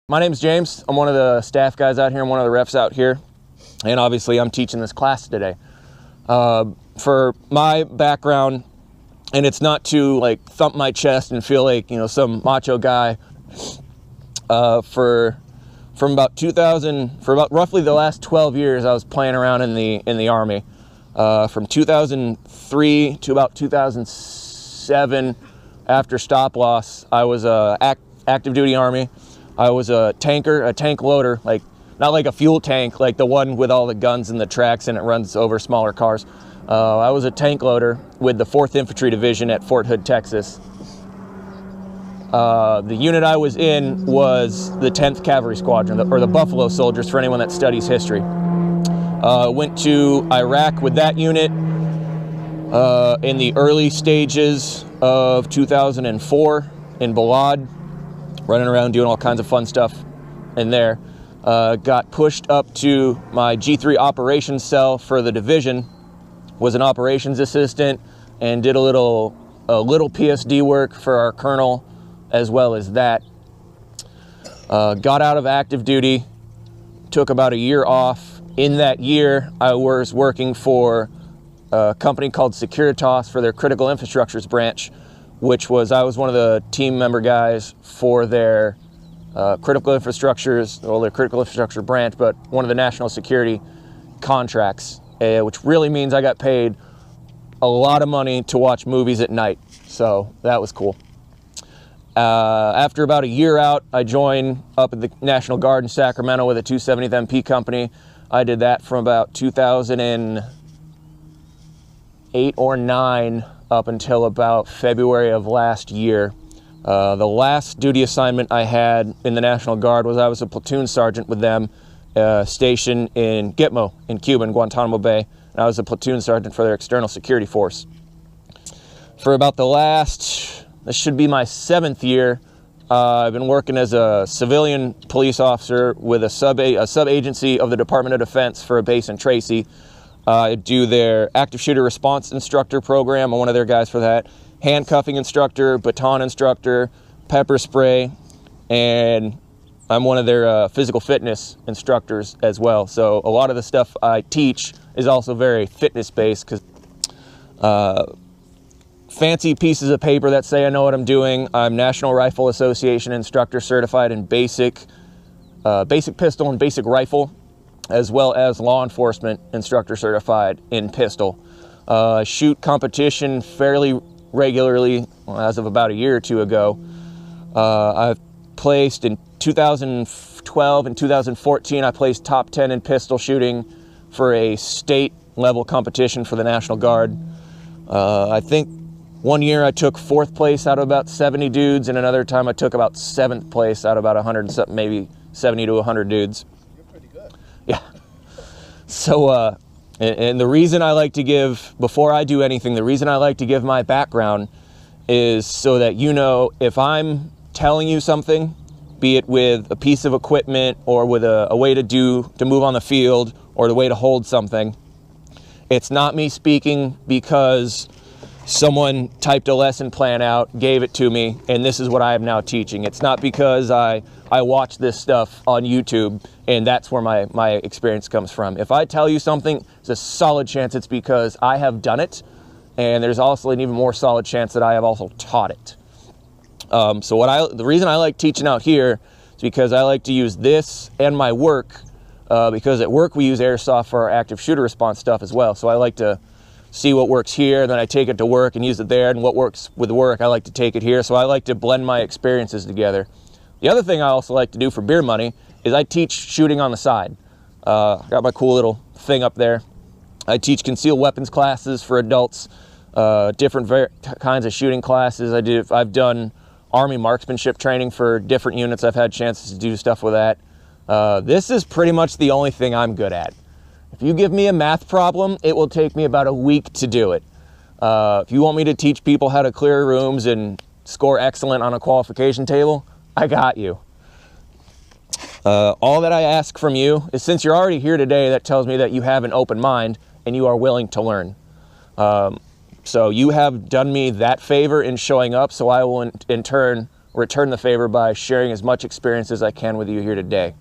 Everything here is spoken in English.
My name's James. I'm one of the staff guys out here. I'm one of the refs out here. And obviously I'm teaching this class today. For my background, and it's not to like thump my chest and feel like, you know, some macho guy, for about roughly the last 12 years, I was playing around in the Army. From 2003 to about 2007, after stop loss, I was active duty Army. I was a tanker, a tank loader, like not like a fuel tank, like the one with all the guns and the tracks and it runs over smaller cars. I was a tank loader with the 4th Infantry Division at Fort Hood, Texas. The unit I was in was the 10th Cavalry Squadron, or the Buffalo Soldiers for anyone that studies history. Went to Iraq with that unit in the early stages of 2004 in Balad, running around doing all kinds of fun stuff in there. Got pushed up to my G3 operations cell for the division, was an operations assistant, and did a little PSD work for our colonel as well as that. Got out of active duty, took about a year off. In that year, I was working for a company called Securitas for their critical infrastructures branch, which was, I was one of the team member guys for their critical infrastructures, well, their critical infrastructure branch, but one of the national security contracts, which really means I got paid a lot of money to watch movies at night. So that was cool. After about a year out, I joined up at the National Guard in Sacramento with a 270th MP company. I did that from about 2008 or 9 up until about February of last year. The last duty assignment I had in the National Guard was I was a platoon sergeant with them, stationed in Gitmo in Cuba, in Guantanamo Bay, and I was a platoon sergeant for their external security force. For about the last, this should be my 7th year, I've been working as a civilian police officer with a sub-agency of the Department of Defense for a base in Tracy. I do their active shooter response instructor program. I'm one of their guys for that. Handcuffing instructor, baton instructor, pepper spray, and I'm one of their physical fitness instructors as well. So a lot of the stuff I teach is also very fitness-based, because fancy pieces of paper that say I know what I'm doing. I'm National Rifle Association instructor certified in basic pistol and basic rifle, as well as law enforcement instructor certified in pistol. Shoot competition fairly regularly, as of about a year or two ago. I've placed in 2012 and 2014, I placed top 10 in pistol shooting for a state level competition for the National Guard. I think one year I took 4th place out of about 70 dudes, and another time I took about 7th place out of about 100 and something, maybe 70 to 100 dudes. Yeah. So, and the reason I like to give, before I do anything, the reason I like to give my background is so that, you know, if I'm telling you something, be it with a piece of equipment or with a way to move on the field or the way to hold something, it's not me speaking because someone typed a lesson plan out, gave it to me, and this is what I am now teaching. It's not because I watch this stuff on YouTube and that's where my experience comes from. If I tell you something, there's a solid chance it's because I have done it, and there's also an even more solid chance that I have also taught it. So the reason I like teaching out here is because I like to use this and my work, because at work we use airsoft for our active shooter response stuff as well. So I like to see what works here, and then I take it to work and use it there, and what works with work, I like to take it here. So I like to blend my experiences together. The other thing I also like to do for beer money is I teach shooting on the side. Got my cool little thing up there. I teach concealed weapons classes for adults, different kinds of shooting classes. I've done Army marksmanship training for different units. I've had chances to do stuff with that. This is pretty much the only thing I'm good at. If you give me a math problem, it will take me about a week to do it. If you want me to teach people how to clear rooms and score excellent on a qualification table, I got you. All that I ask from you is, since you're already here today, that tells me that you have an open mind and you are willing to learn. So you have done me that favor in showing up, so I will in turn return the favor by sharing as much experience as I can with you here today.